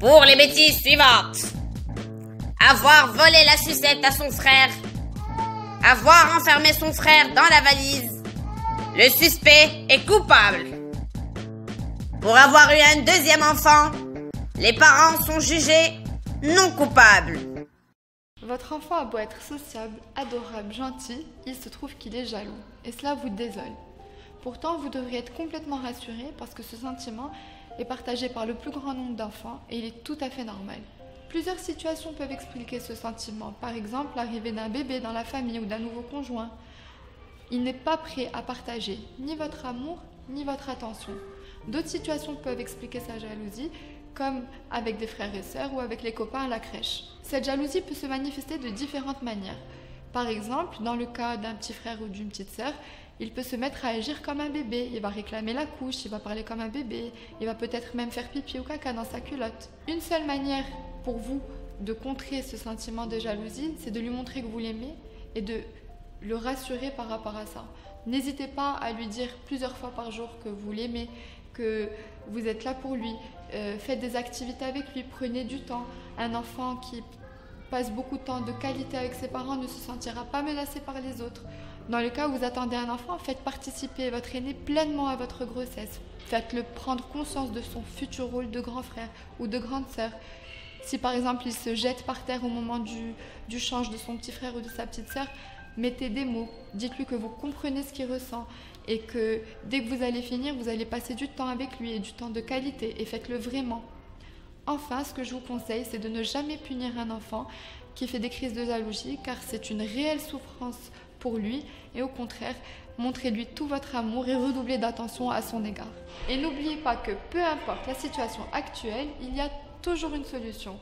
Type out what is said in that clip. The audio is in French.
Pour les bêtises suivantes. Avoir volé la sucette à son frère. Avoir enfermé son frère dans la valise. Le suspect est coupable. Pour avoir eu un deuxième enfant, les parents sont jugés non coupables. Votre enfant a beau être sociable, adorable, gentil, il se trouve qu'il est jaloux. Et cela vous désole. Pourtant, vous devriez être complètement rassuré parce que ce sentiment est partagé par le plus grand nombre d'enfants et il est tout à fait normal. Plusieurs situations peuvent expliquer ce sentiment. Par exemple, l'arrivée d'un bébé dans la famille ou d'un nouveau conjoint. Il n'est pas prêt à partager ni votre amour ni votre attention. D'autres situations peuvent expliquer sa jalousie, comme avec des frères et sœurs ou avec les copains à la crèche. Cette jalousie peut se manifester de différentes manières. Par exemple, dans le cas d'un petit frère ou d'une petite sœur, il peut se mettre à agir comme un bébé, il va réclamer la couche, il va parler comme un bébé, il va peut-être même faire pipi ou caca dans sa culotte. Une seule manière pour vous de contrer ce sentiment de jalousie, c'est de lui montrer que vous l'aimez et de le rassurer par rapport à ça. N'hésitez pas à lui dire plusieurs fois par jour que vous l'aimez, que vous êtes là pour lui. Faites des activités avec lui, prenez du temps. Un enfant qui passe beaucoup de temps de qualité avec ses parents ne se sentira pas menacé par les autres. Dans le cas où vous attendez un enfant, faites participer votre aîné pleinement à votre grossesse. Faites-le prendre conscience de son futur rôle de grand frère ou de grande sœur. Si par exemple il se jette par terre au moment du change de son petit frère ou de sa petite sœur, mettez des mots, dites-lui que vous comprenez ce qu'il ressent et que dès que vous allez finir, vous allez passer du temps avec lui et du temps de qualité et faites-le vraiment. Enfin, ce que je vous conseille, c'est de ne jamais punir un enfant qui fait des crises de jalousie car c'est une réelle souffrance pour lui et au contraire, montrez-lui tout votre amour et redoublez d'attention à son égard. Et n'oubliez pas que peu importe la situation actuelle, il y a toujours une solution.